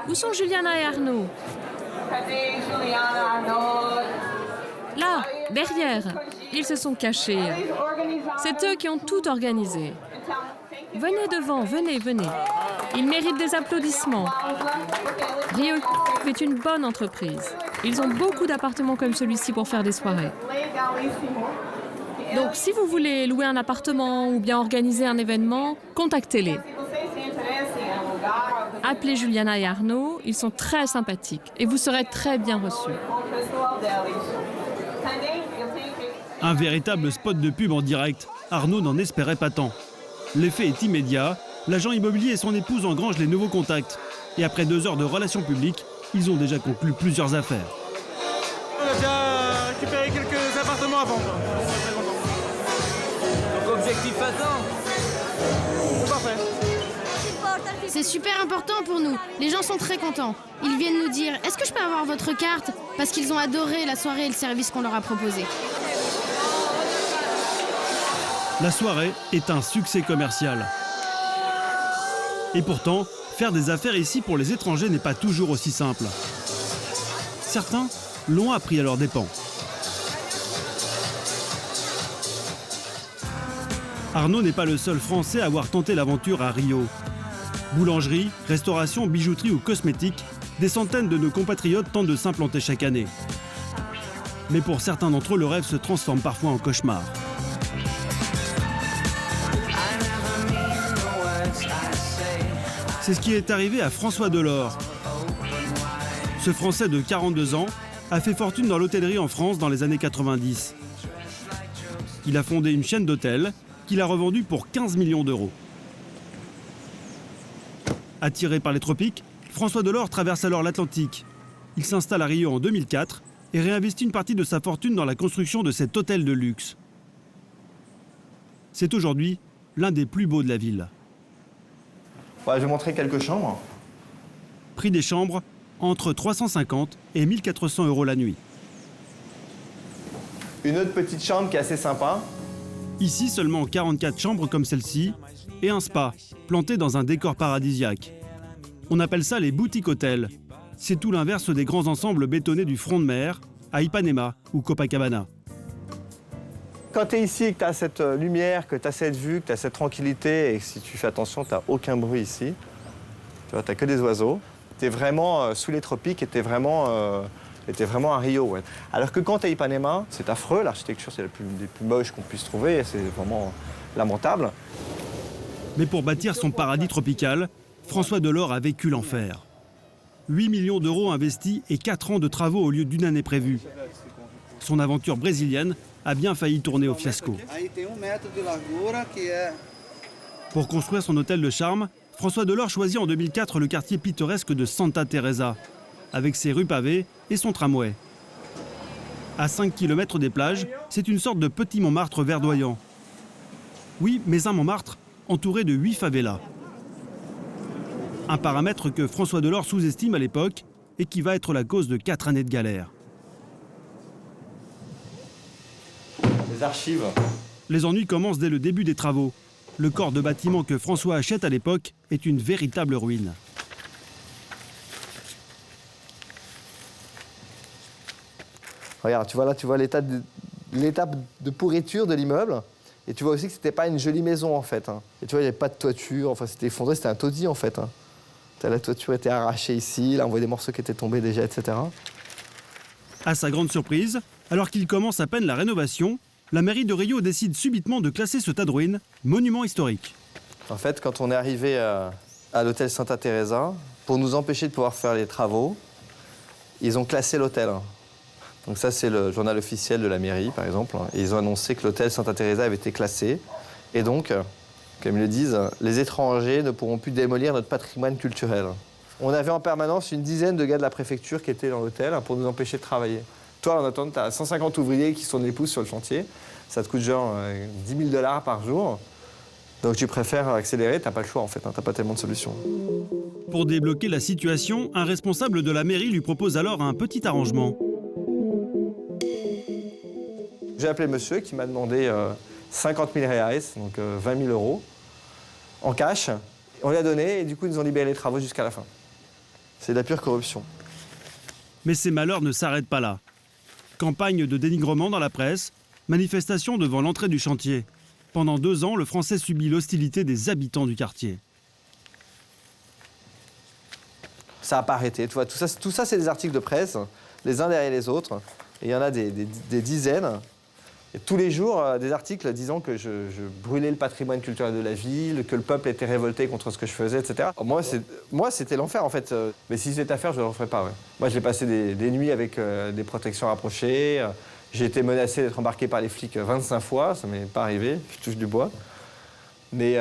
Où sont Juliana et Arnaud? Là, derrière. Ils se sont cachés. C'est eux qui ont tout organisé. Venez devant, venez. Ils méritent des applaudissements. Rio est une bonne entreprise. Ils ont beaucoup d'appartements comme celui-ci pour faire des soirées. Donc, si vous voulez louer un appartement ou bien organiser un événement, contactez-les. Appelez Juliana et Arnaud, ils sont très sympathiques et vous serez très bien reçus. Un véritable spot de pub en direct. Arnaud n'en espérait pas tant. L'effet est immédiat. L'agent immobilier et son épouse engrangent les nouveaux contacts. Et après 2 heures de relations publiques, ils ont déjà conclu plusieurs affaires. On a déjà récupéré quelques appartements à vendre. Donc objectif atteint. C'est parfait. C'est super important pour nous. Les gens sont très contents. Ils viennent nous dire « Est-ce que je peux avoir votre carte ?» Parce qu'ils ont adoré la soirée et le service qu'on leur a proposé. La soirée est un succès commercial. Et pourtant, faire des affaires ici pour les étrangers n'est pas toujours aussi simple. Certains l'ont appris à leurs dépens. Arnaud n'est pas le seul Français à avoir tenté l'aventure à Rio. Boulangerie, restauration, bijouterie ou cosmétiques, des centaines de nos compatriotes tentent de s'implanter chaque année. Mais pour certains d'entre eux, le rêve se transforme parfois en cauchemar. C'est ce qui est arrivé à François Delors. Ce Français de 42 ans a fait fortune dans l'hôtellerie en France dans les années 90. Il a fondé une chaîne d'hôtels qu'il a revendue pour 15 millions d'euros. Attiré par les tropiques, François Delors traverse alors l'Atlantique. Il s'installe à Rio en 2004 et réinvestit une partie de sa fortune dans la construction de cet hôtel de luxe. C'est aujourd'hui l'un des plus beaux de la ville. Ouais, je vais montrer quelques chambres. Prix des chambres, entre 350 et 1400 € la nuit. Une autre petite chambre qui est assez sympa. Ici, seulement 44 chambres comme celle-ci et un spa, planté dans un décor paradisiaque. On appelle ça les boutiques hôtels. C'est tout l'inverse des grands ensembles bétonnés du front de mer, à Ipanema ou Copacabana. Quand tu es ici et que tu as cette lumière, que tu as cette vue, que tu as cette tranquillité et que si tu fais attention, tu n'as aucun bruit ici, Tu vois, t'as que des oiseaux. T'es vraiment sous les tropiques et t'es vraiment à Rio. Ouais. Alors que quand t'es à Ipanema, c'est affreux, l'architecture c'est des plus moches qu'on puisse trouver, c'est vraiment lamentable. Mais pour bâtir son paradis tropical, François Delors a vécu l'enfer. 8 millions d'euros investis et 4 ans de travaux au lieu d'une année prévue. Son aventure brésilienne a bien failli tourner au fiasco. Pour construire son hôtel de charme, François Delors choisit en 2004 le quartier pittoresque de Santa Teresa, avec ses rues pavées et son tramway. À 5 km des plages, c'est une sorte de petit Montmartre verdoyant. Oui, mais un Montmartre entouré de 8 favelas. Un paramètre que François Delors sous-estime à l'époque et qui va être la cause de 4 années de galère. Les archives. Les ennuis commencent dès le début des travaux. Le corps de bâtiment que François achète à l'époque est une véritable ruine. Regarde, tu vois là, tu vois l'état de pourriture de l'immeuble. Et tu vois aussi que c'était pas une jolie maison en fait. Hein. Et tu vois, il n'y avait pas de toiture, enfin c'était effondré, c'était un taudis en fait. Hein. La toiture était arrachée ici, là on voit des morceaux qui étaient tombés déjà, etc. À sa grande surprise, alors qu'il commence à peine la rénovation, la mairie de Rio décide subitement de classer ce tas de ruines monument historique. En fait, quand on est arrivé à l'hôtel Santa Teresa, pour nous empêcher de pouvoir faire les travaux, ils ont classé l'hôtel. Donc ça, c'est le journal officiel de la mairie, par exemple. Et ils ont annoncé que l'hôtel Santa Teresa avait été classé. Et donc, comme ils le disent, les étrangers ne pourront plus démolir notre patrimoine culturel. On avait en permanence une dizaine de gars de la préfecture qui étaient dans l'hôtel pour nous empêcher de travailler. Toi, en attendant, tu as 150 ouvriers qui sont des pouces sur le chantier. Ça te coûte genre 10 000 $ par jour. Donc tu préfères accélérer, t'as pas le choix en fait, t'as pas tellement de solutions. Pour débloquer la situation, un responsable de la mairie lui propose alors un petit arrangement. J'ai appelé monsieur qui m'a demandé 50 000 reais, donc 20 000 €, en cash. On lui a donné et du coup ils nous ont libéré les travaux jusqu'à la fin. C'est de la pure corruption. Mais ces malheurs ne s'arrêtent pas là. Campagne de dénigrement dans la presse, manifestation devant l'entrée du chantier. Pendant 2 ans, le Français subit l'hostilité des habitants du quartier. Ça n'a pas arrêté. Tu vois, tout ça c'est des articles de presse, les uns derrière les autres. Et il y en a des dizaines. Et tous les jours, des articles disant que je brûlais le patrimoine culturel de la ville, que le peuple était révolté contre ce que je faisais, etc. Moi, c'était l'enfer, en fait. Mais si c'était à faire, je ne le referais pas. Ouais. Moi, j'ai passé des nuits avec des protections rapprochées. J'ai été menacé d'être embarqué par les flics 25 fois. Ça ne m'est pas arrivé. Je touche du bois. Mais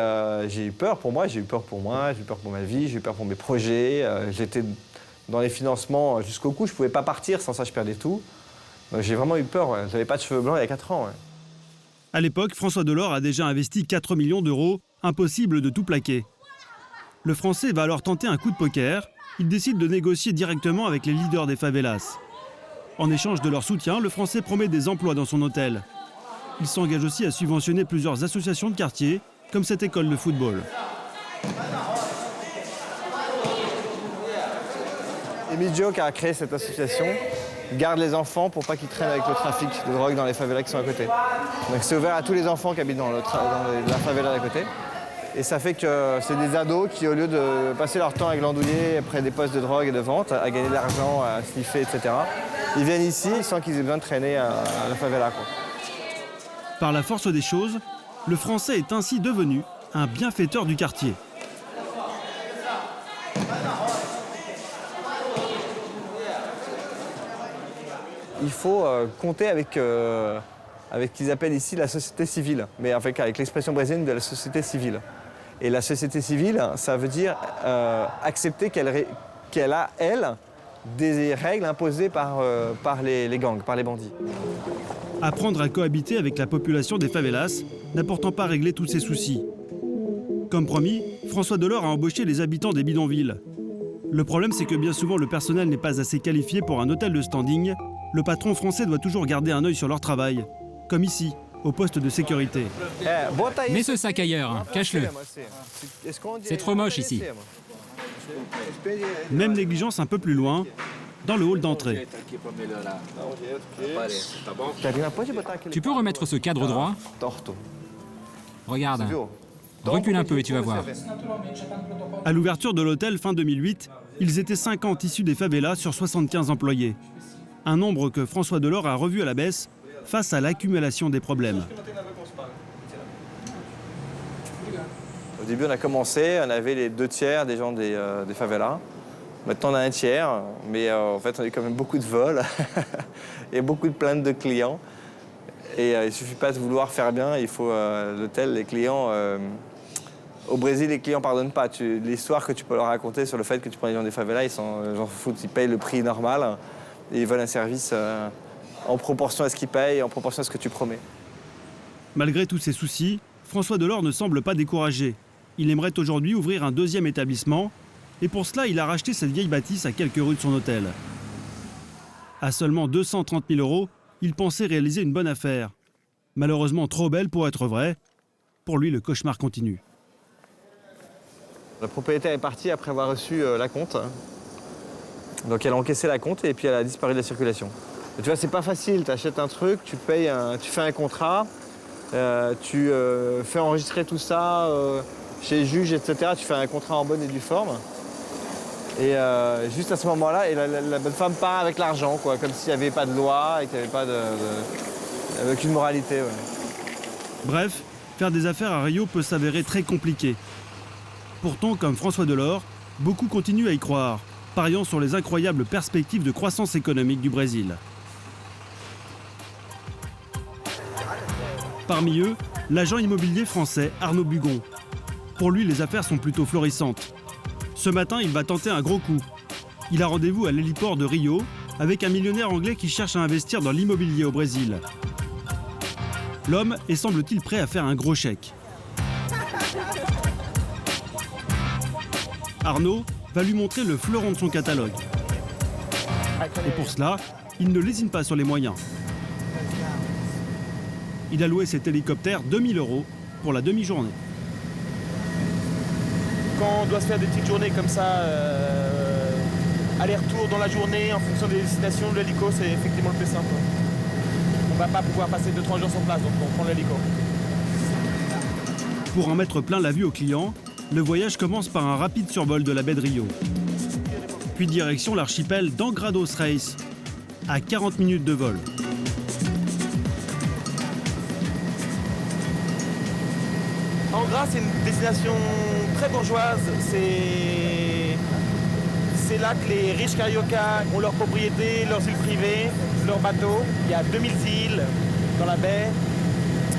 j'ai eu peur pour moi. J'ai eu peur pour moi. J'ai eu peur pour ma vie. J'ai eu peur pour mes projets. J'étais dans les financements jusqu'au cou. Je ne pouvais pas partir. Sans ça, je perdais tout. J'ai vraiment eu peur, ouais. J'avais pas de cheveux blancs il y a 4 ans. Ouais. À l'époque, François Delors a déjà investi 4 millions d'euros, impossible de tout plaquer. Le Français va alors tenter un coup de poker. Il décide de négocier directement avec les leaders des favelas. En échange de leur soutien, le Français promet des emplois dans son hôtel. Il s'engage aussi à subventionner plusieurs associations de quartier, comme cette école de football. Emilio qui a créé cette association garde les enfants pour pas qu'ils traînent avec le trafic de drogue dans les favelas qui sont à côté. Donc c'est ouvert à tous les enfants qui habitent dans la favela d'à côté. Et ça fait que c'est des ados qui, au lieu de passer leur temps à glandouiller près des postes de drogue et de vente, à gagner de l'argent, à sniffer, etc., ils viennent ici sans qu'ils aient besoin de traîner à la favela, quoi. Par la force des choses, le Français est ainsi devenu un bienfaiteur du quartier. Il faut compter avec ce qu'ils appellent ici la société civile, mais avec l'expression brésilienne de la société civile. Et la société civile, ça veut dire accepter qu'elle a, elle, des règles imposées par les gangs, par les bandits. Apprendre à cohabiter avec la population des favelas n'a pourtant pas réglé tous ses soucis. Comme promis, François Delors a embauché les habitants des bidonvilles. Le problème, c'est que bien souvent, le personnel n'est pas assez qualifié pour un hôtel de standing. Le patron français doit toujours garder un œil sur leur travail, comme ici, au poste de sécurité. Mets ce sac ailleurs, cache-le. C'est trop moche ici. Même négligence un peu plus loin, dans le hall d'entrée. Tu peux remettre ce cadre droit? Regarde. Recule un peu et tu vas voir. À l'ouverture de l'hôtel fin 2008, ils étaient 50 issus des favelas sur 75 employés. Un nombre que François Delors a revu à la baisse face à l'accumulation des problèmes. Au début, on a commencé, on avait les 2/3 des gens des favelas. Maintenant, on a 1/3, mais en fait, on a eu quand même beaucoup de vols et beaucoup de plaintes de clients. Et il ne suffit pas de vouloir faire bien, il faut l'hôtel, les clients... Au Brésil, les clients ne pardonnent pas. L'histoire que tu peux leur raconter sur le fait que tu prends les gens des favelas, ils s'en foutent, ils payent le prix normal et ils veulent un service en proportion à ce qu'ils payent, en proportion à ce que tu promets. Malgré tous ces soucis, François Delors ne semble pas découragé. Il aimerait aujourd'hui ouvrir un deuxième établissement et pour cela, il a racheté cette vieille bâtisse à quelques rues de son hôtel. À seulement 230 000 €, il pensait réaliser une bonne affaire. Malheureusement trop belle pour être vraie, pour lui le cauchemar continue. La propriétaire est partie après avoir reçu l'acompte. Donc elle a encaissé l'acompte et puis elle a disparu de la circulation. Et tu vois, c'est pas facile, tu achètes un truc, tu fais un contrat, tu fais enregistrer tout ça chez les juges, etc. Tu fais un contrat en bonne et due forme. Et juste à ce moment-là, la bonne femme part avec l'argent, quoi, comme s'il n'y avait pas de loi et qu'il n'y avait pas aucune moralité. Ouais. Bref, faire des affaires à Rio peut s'avérer très compliqué. Pourtant, comme François Delors, beaucoup continuent à y croire, pariant sur les incroyables perspectives de croissance économique du Brésil. Parmi eux, l'agent immobilier français Arnaud Bugon. Pour lui, les affaires sont plutôt florissantes. Ce matin, il va tenter un gros coup. Il a rendez-vous à l'héliport de Rio avec un millionnaire anglais qui cherche à investir dans l'immobilier au Brésil. L'homme est, semble-t-il, prêt à faire un gros chèque. Arnaud va lui montrer le fleuron de son catalogue. Et pour cela, il ne lésine pas sur les moyens. Il a loué cet hélicoptère 2 000 € pour la demi-journée. Quand on doit se faire des petites journées comme ça, aller-retour dans la journée en fonction des destinations, l'hélico c'est effectivement le plus simple. On ne va pas pouvoir passer 2-3 jours sur place, donc on prend l'hélico. Pour en mettre plein la vue aux clients, le voyage commence par un rapide survol de la baie de Rio. Puis direction l'archipel d'Angra dos Reis, à 40 minutes de vol. Angra, c'est une destination très bourgeoise. C'est là que les riches cariocas ont leurs propriétés, leurs îles privées, leurs bateaux. Il y a 2000 îles dans la baie.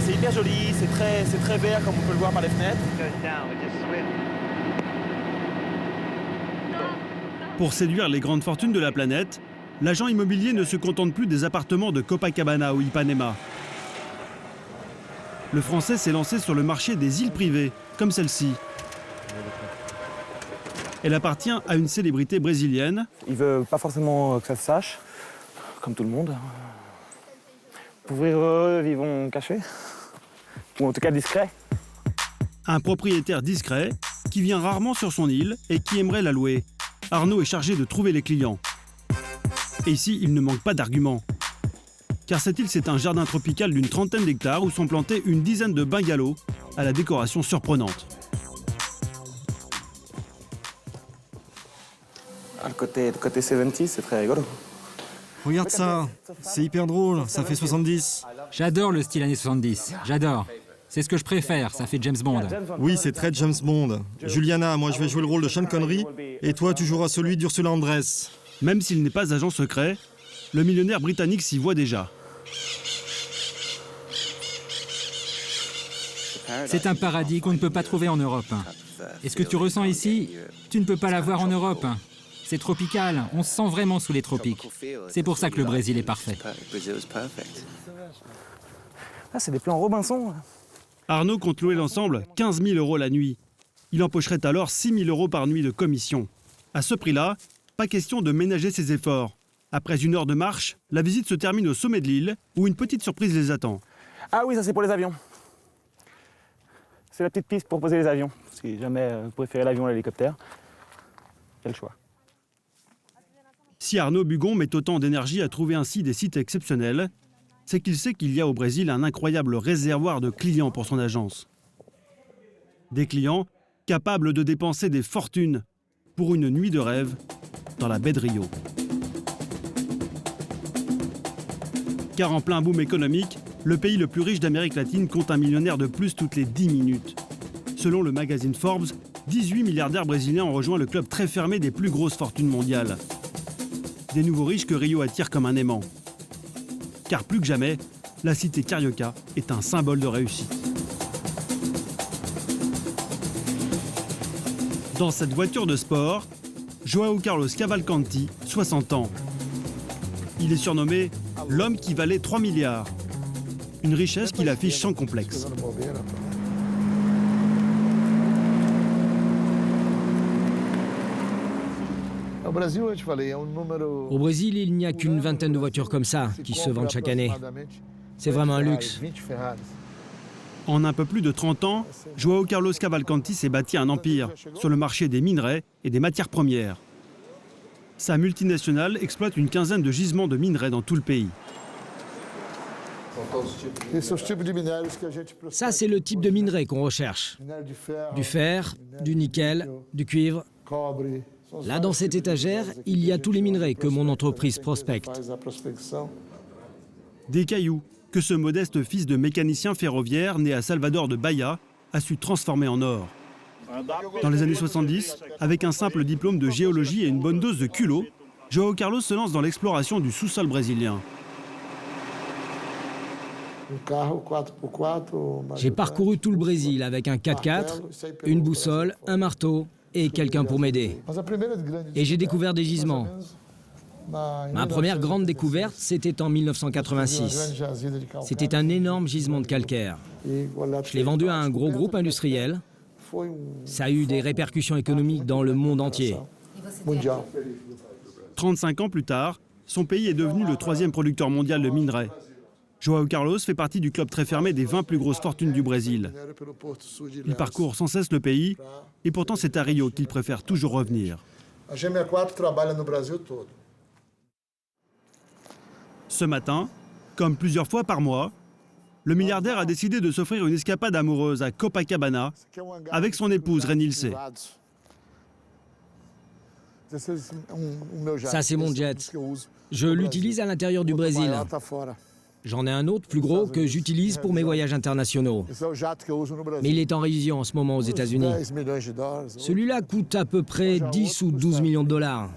C'est hyper joli, c'est très vert comme on peut le voir par les fenêtres. Pour séduire les grandes fortunes de la planète, l'agent immobilier ne se contente plus des appartements de Copacabana ou Ipanema. Le Français s'est lancé sur le marché des îles privées, comme celle-ci. Elle appartient à une célébrité brésilienne. Il veut pas forcément que ça se sache, comme tout le monde. Pour vivre heureux, vivons cachés. Ou en tout cas discret. Un propriétaire discret qui vient rarement sur son île et qui aimerait la louer. Arnaud est chargé de trouver les clients. Et ici, il ne manque pas d'arguments. Car cette île, c'est un jardin tropical d'une 30aine d'hectares où sont plantés une dizaine de bungalows à la décoration surprenante. Le côté 70, c'est très rigolo. Regarde ça, c'est hyper drôle, ça fait 70. J'adore le style années 70, j'adore. C'est ce que je préfère, ça fait James Bond. Oui, c'est très James Bond. Juliana, moi je vais jouer le rôle de Sean Connery, et toi tu joueras celui d'Ursula Andress. Même s'il n'est pas agent secret, le millionnaire britannique s'y voit déjà. C'est un paradis qu'on ne peut pas trouver en Europe. Et ce que tu ressens ici, tu ne peux pas l'avoir en Europe. C'est tropical, on se sent vraiment sous les tropiques. C'est pour ça que le Brésil est parfait. Ah, c'est des plans Robinson. Arnaud compte louer l'ensemble 15 000 € la nuit. Il empocherait alors 6 000 € par nuit de commission. À ce prix-là, pas question de ménager ses efforts. Après 1 heure de marche, la visite se termine au sommet de l'île, où une petite surprise les attend. Ah oui, ça c'est pour les avions. C'est la petite piste pour poser les avions. Si jamais vous préférez l'avion à l'hélicoptère, quel choix. Si Arnaud Bugon met autant d'énergie à trouver ainsi des sites exceptionnels, c'est qu'il sait qu'il y a au Brésil un incroyable réservoir de clients pour son agence. Des clients capable de dépenser des fortunes pour une nuit de rêve dans la baie de Rio. Car en plein boom économique, le pays le plus riche d'Amérique latine compte un millionnaire de plus toutes les 10 minutes. Selon le magazine Forbes, 18 milliardaires brésiliens ont rejoint le club très fermé des plus grosses fortunes mondiales. Des nouveaux riches que Rio attire comme un aimant. Car plus que jamais, la cité Carioca est un symbole de réussite. Dans cette voiture de sport, João Carlos Cavalcanti, 60 ans. Il est surnommé l'homme qui valait 3 milliards. Une richesse qu'il affiche sans complexe. Au Brésil, il n'y a qu'une vingtaine de voitures comme ça qui se vendent chaque année. C'est vraiment un luxe. En un peu plus de 30 ans, João Carlos Cavalcanti s'est bâti un empire sur le marché des minerais et des matières premières. Sa multinationale exploite une quinzaine de gisements de minerais dans tout le pays. Ça, c'est le type de minerai qu'on recherche. Du fer, du nickel, du cuivre. Là, dans cette étagère, il y a tous les minerais que mon entreprise prospecte. Des cailloux que ce modeste fils de mécanicien ferroviaire né à Salvador de Bahia a su transformer en or. Dans les années 70, avec un simple diplôme de géologie et une bonne dose de culot, João Carlos se lance dans l'exploration du sous-sol brésilien. J'ai parcouru tout le Brésil avec un 4x4, une boussole, un marteau et quelqu'un pour m'aider. Et j'ai découvert des gisements. Ma première grande découverte, c'était en 1986. C'était un énorme gisement de calcaire. Je l'ai vendu à un gros groupe industriel. Ça a eu des répercussions économiques dans le monde entier. 35 ans plus tard, son pays est devenu le 3e producteur mondial de minerais. João Carlos fait partie du club très fermé des 20 plus grosses fortunes du Brésil. Il parcourt sans cesse le pays, et pourtant c'est à Rio qu'il préfère toujours revenir. Ce matin, comme plusieurs fois par mois, le milliardaire a décidé de s'offrir une escapade amoureuse à Copacabana avec son épouse Renilce. Ça, c'est mon jet. Je l'utilise à l'intérieur du Brésil. J'en ai un autre plus gros que j'utilise pour mes voyages internationaux. Mais il est en révision en ce moment aux États-Unis. Celui-là coûte à peu près 10 ou 12 millions de dollars.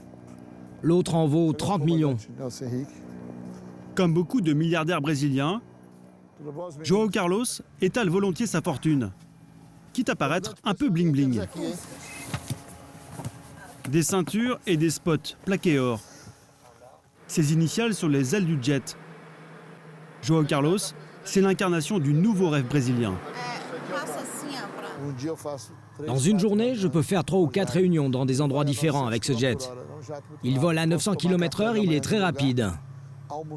L'autre en vaut 30 millions. Comme beaucoup de milliardaires brésiliens, João Carlos étale volontiers sa fortune, quitte à paraître un peu bling-bling. Des ceintures et des spots plaqués or. Ses initiales sur les ailes du jet. João Carlos, c'est l'incarnation du nouveau rêve brésilien. Dans une journée, je peux faire 3 ou 4 réunions dans des endroits différents avec ce jet. Il vole à 900 km/h, il est très rapide.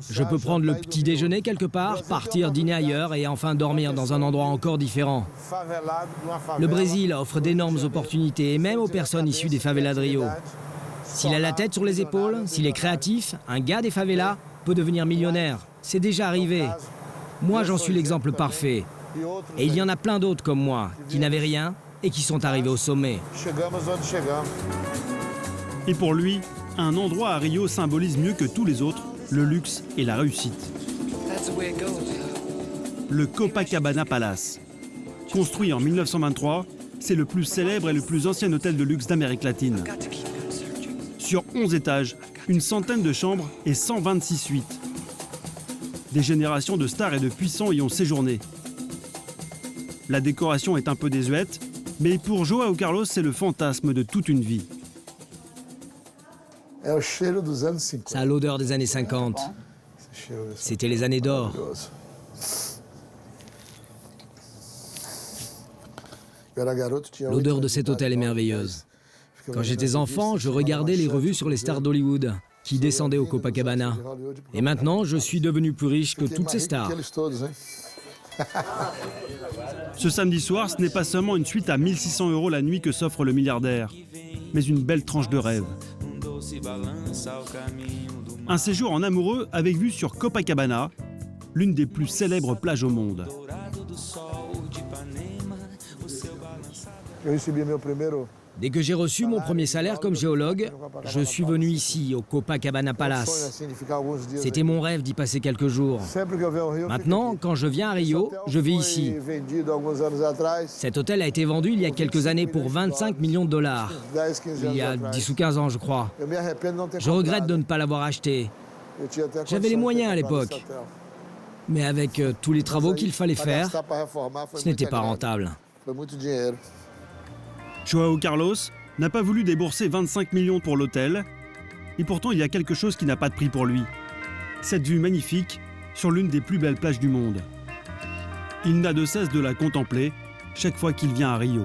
Je peux prendre le petit déjeuner quelque part, partir dîner ailleurs et enfin dormir dans un endroit encore différent. Le Brésil offre d'énormes opportunités, et même aux personnes issues des favelas de Rio. S'il a la tête sur les épaules, s'il est créatif, un gars des favelas peut devenir millionnaire. C'est déjà arrivé. Moi, j'en suis l'exemple parfait. Et il y en a plein d'autres comme moi, qui n'avaient rien et qui sont arrivés au sommet. Et pour lui, un endroit à Rio symbolise mieux que tous les autres le luxe et la réussite. Le Copacabana Palace. Construit en 1923, c'est le plus célèbre et le plus ancien hôtel de luxe d'Amérique latine. Sur 11 étages, une centaine de chambres et 126 suites. Des générations de stars et de puissants y ont séjourné. La décoration est un peu désuète, mais pour João Carlos, c'est le fantasme de toute une vie. Ça a l'odeur des années 50. C'était les années d'or. L'odeur de cet hôtel est merveilleuse. Quand j'étais enfant, je regardais les revues sur les stars d'Hollywood qui descendaient au Copacabana. Et maintenant, je suis devenu plus riche que toutes ces stars. Ce samedi soir, ce n'est pas seulement une suite à 1 600 € la nuit que s'offre le milliardaire, mais une belle tranche de rêve. Un séjour en amoureux avec vue sur Copacabana, l'une des plus célèbres plages au monde. Dès que j'ai reçu mon premier salaire comme géologue, je suis venu ici, au Copacabana Palace. C'était mon rêve d'y passer quelques jours. Maintenant, quand je viens à Rio, je vis ici. Cet hôtel a été vendu il y a quelques années pour 25 millions de dollars. Il y a 10 ou 15 ans, je crois. Je regrette de ne pas l'avoir acheté. J'avais les moyens à l'époque. Mais avec tous les travaux qu'il fallait faire, ce n'était pas rentable. João Carlos n'a pas voulu débourser 25 millions pour l'hôtel, et pourtant il y a quelque chose qui n'a pas de prix pour lui. Cette vue magnifique sur l'une des plus belles plages du monde. Il n'a de cesse de la contempler chaque fois qu'il vient à Rio.